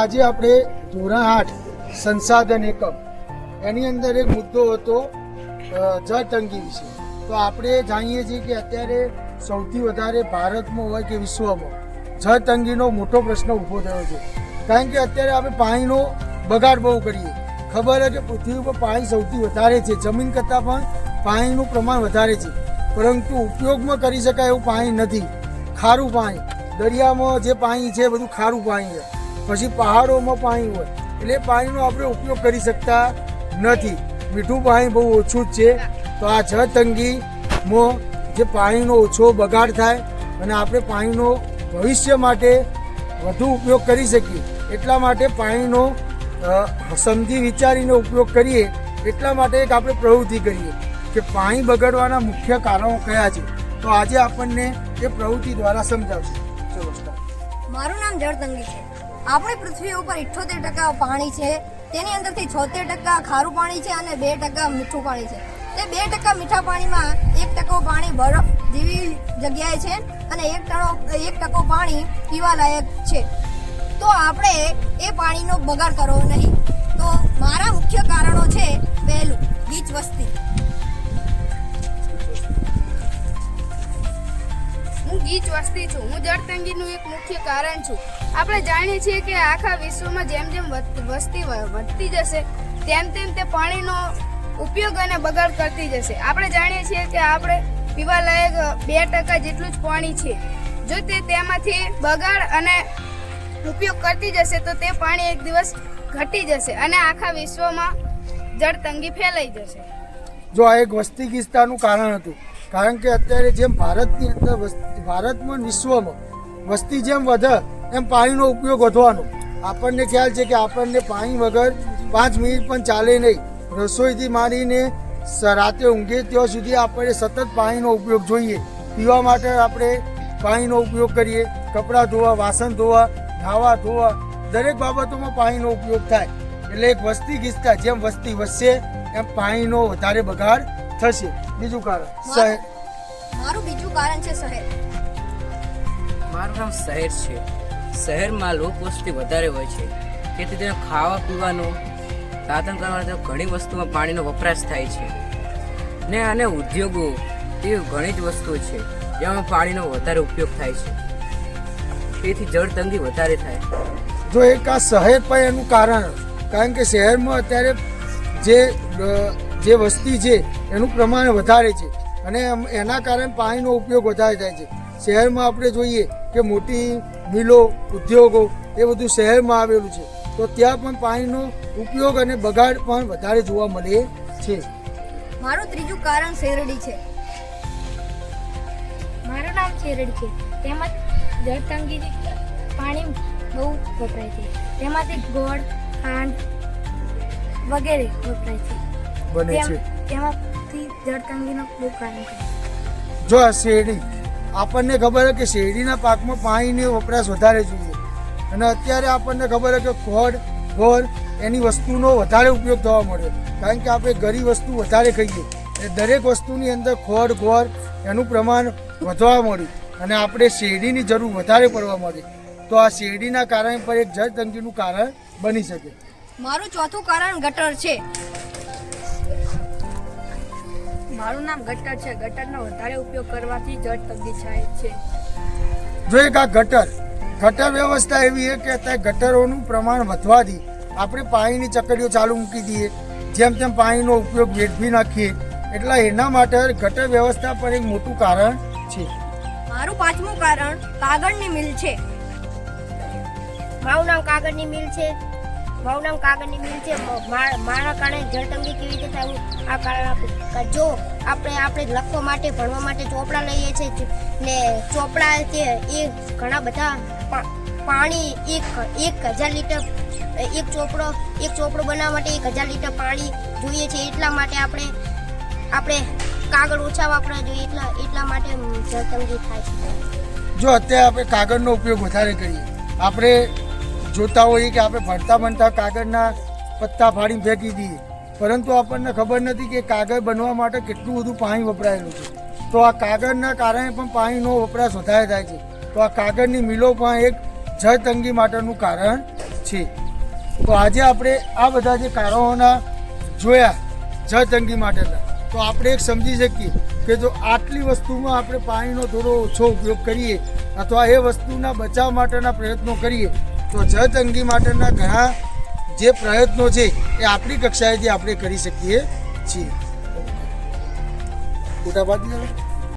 આજે આપણે ધોરણ 8 સંસાધન એકમ એની અંદર એક મુદ્દો હતો જળ તંગી વિશે. તો આપણે જાણીએ છીએ કે અત્યારે સૌથી વધારે ભારતમાં હોય કે વિશ્વમાં જળ તંગીનો મોટો પ્રશ્ન ઊભો થયો છે. કારણ કે અત્યારે આપણે પાણીનો બગાડ બહુ કરીએ. ખબર છે કે પૃથ્વી ઉપર પાણી સૌથી વધારે છે, જમીન કરતાં પણ પાણીનું પ્રમાણ વધારે છે, પરંતુ ઉપયોગમાં કરી શકાય એવું પાણી નથી. ખારું પાણી, દરિયામાં જે પાણી છે બધું ખારું પાણી છે, પછી પહાડોમાં પાણી હોય એટલે પાણીનો આપણે ઉપયોગ કરી શકતા નથી. મીઠું પાણી બહુ ઓછું જ છે. તો આ જળ તંગીમાં જે પાણીનો ઓછો બગાડ થાય અને આપણે પાણીનો ભવિષ્ય માટે વધુ ઉપયોગ કરી શકીએ એટલા માટે પાણીનો સમજી વિચારીને ઉપયોગ કરીએ. એટલા માટે એક આપણે પ્રવૃત્તિ કરીએ કે પાણી બગડવાના મુખ્ય કારણો કયા છે. તો આજે આપણને એ પ્રવૃત્તિ દ્વારા સમજાવશે. ચલો સ્ટાર્ટ. મારું નામ જળતંગી છે. આપણી પૃથ્વી ઉપર 78% પાણી છે, તેની અંદરથી 76% ખારું પાણી છે અને 2% મીઠું પાણી છે. તે 2% મીઠા પાણીમાં 1% પાણી બરફ જેવી જગ્યાએ છે અને 1% પાણી પીવા લાયક છે. તો આપણે એ પાણીનો બગાડ કરવો નહીં. તો મારા મુખ્ય કારણો છે, પહેલું ગીચ વસ્તી. હું ગીચ વસ્તી છું. હું જળતંગીનું એક મુખ્ય કારણ છું. આપણે જાણીએ છીએ કે આખા વિશ્વમાં જેમ જેમ વસ્તી વધતી જશે તેમ તેમ તે પાણીનો ઉપયોગ અને બગાડ કરતી જશે. આપણે જાણીએ છીએ કે આપણે પીવા લાયક 2% જેટલું જ પાણી છે. જો તે તેમાંથી બગાડ અને ઉપયોગ કરતી જશે તો તે પાણી એક દિવસ ઘટી જશે અને આખા વિશ્વમાં જળતંગી ફેલાઈ જશે. જો આ એક વસ્તી ગીચતાનું કારણ હતું. કારણ કે અત્યારે જેમ ભારતની અંદર ભારતમાં વિશ્વમાં વસ્તી જેમ વધે એમ પાણીનો ઉપયોગ વધવાનો. આપણને ખ્યાલ છે કે આપણને પાણી વગર 5 મિનિટ પણ ચાલે નહીં. રસોઈથી માંડીને રાતે ઊંઘે ત્યાં સુધી આપણે સતત પાણીનો ઉપયોગ જોઈએ. પીવા માટે આપણે પાણીનો ઉપયોગ કરીએ, કપડાં ધોવા, વાસણ ધોવા, નાહવા ધોવા, દરેક બાબતોમાં પાણીનો ઉપયોગ થાય. એટલે એક વસ્તી ગીચતા, જેમ વસ્તી વધશે એમ પાણીનો વધારે બગાડ થશે. બીજું કારણ શહેર. મારું બીજું કારણ છે શહેર. મારું નામ શહેર છે. શહેરમાં લોક વસ્તી વધારે હોય છે, તેથી તેને ખાવા પીવાનું, સાધન કરવાની ઘણી વસ્તુમાં પાણીનો વપરાશ થાય છે ને અને ઉદ્યોગો એવી ઘણી જ વસ્તુઓ છે જેમાં પાણીનો વધારે ઉપયોગ થાય છે, તેથી જળતંગી વધારે થાય. જો એક આ શહેર પણ એનું કારણ, કારણ કે શહેરમાં અત્યારે જે વસ્તી છે એનું પ્રમાણ વધારે છે અને એના કારણે પાણીનો ઉપયોગ વધારે થાય છે. શહેરમાં આપણે જોઈએ કે મોટી મિલો, ઉદ્યોગો એ બધું શહેરમાં આવેલું છે, તો ત્યાં પણ પાણીનો ઉપયોગ અને બગાડ પણ વધારે જોવા મળે છે. મારું ત્રીજું કારણ શેરડી છે. મારું નામ શેરડી છે. તેમાં જળતંગી પાણી બહુ વપરાય છે. તેમાંથી ગોળ, ખાંડ વગેરે વપરાય છે. બને છે. તેમાંથી જળતંગીનો બહુ કારણ છે. જો આ શેરડી, આપણને ખબર છે કે શેરડીના પાકમાં પાણીનો વપરાશ વધારે જોઈએ અને અત્યારે આપણને ખબર છે કે ખોળ, ગોળ એની વસ્તુનો વધારે ઉપયોગ થવા મળ્યો. કારણ કે આપણે ગરી વસ્તુ વધારે ખાઈએ એટલે દરેક વસ્તુની અંદર ખોળ, ગોળ એનું પ્રમાણ વધવા મળ્યું અને આપણે શેરડીની જરૂર વધારે પડવા મળી. તો આ શેરડીના કારણે પણ એક જળતંગીનું કારણ બની શકે. મારું ચોથું કારણ ગટર છે. મારું નામ ગટર છે. ગટરનો વધારે ઉપયોગ કરવાથી જળતંગી થાય છે. જો એક આ ગટર વ્યવસ્થા એવી છે કે અત્યારે ગટરોનું પ્રમાણ વધવાથી આપણે પાણીની ચકડીઓ ચાલુ મૂકી દઈએ, જેમ તેમ પાણીનો ઉપયોગ વેઠવી નાખીએ. એટલે એના માટે ગટર વ્યવસ્થા પણ એક મોટું કારણ છે. મારું પાંચમું કારણ કાગળની મિલ છે. મારું નામ કાગળની મિલ છે. મારા કારણે જળતંગી કેવી રીતે થાય આ કારણ આપું. જો આપણે લખવા માટે, ભણવા માટે ચોપડા લઈએ છીએ ને ચોપડા છે એ ઘણા બધા પાણી 1000 લીટર એક ચોપડો બનાવવા માટે 1000 લીટર પાણી જોઈએ છે. એટલા માટે આપણે કાગળ ઓછા વાપરવા જોઈએ. એટલા માટે જળતંગી થાય છે. જો અત્યારે આપણે કાગળનો ઉપયોગ વધારે કરીએ, આપણે જોતા હોઈએ કે આપણે ભણતા કાગળના પત્તા ફાડીને ફેંકી દઈએ, પરંતુ આપણને ખબર નથી કે કાગળ બનવા માટે કેટલું બધું પાણી વપરાયેલું છે. તો આ કાગળના કારણે પણ પાણીનો વપરાશ વધારે થાય છે. તો આ કાગળની મિલો પણ એક જળતંગી માટેનું કારણ છે. તો આજે આપણે આ બધા જે કારણોના જોયા જળતંગી માટેના, તો આપણે એક સમજી શકીએ કે જો આટલી વસ્તુમાં આપણે પાણીનો થોડો ઓછો ઉપયોગ કરીએ અથવા એ વસ્તુના બચાવ માટેના પ્રયત્નો કરીએ તો જળતંગી માટેના ઘણા જે પ્રયત્નો છે એ આપણી કક્ષાએથી આપણે કરી શકીએ છીએ. મોટા ભાગની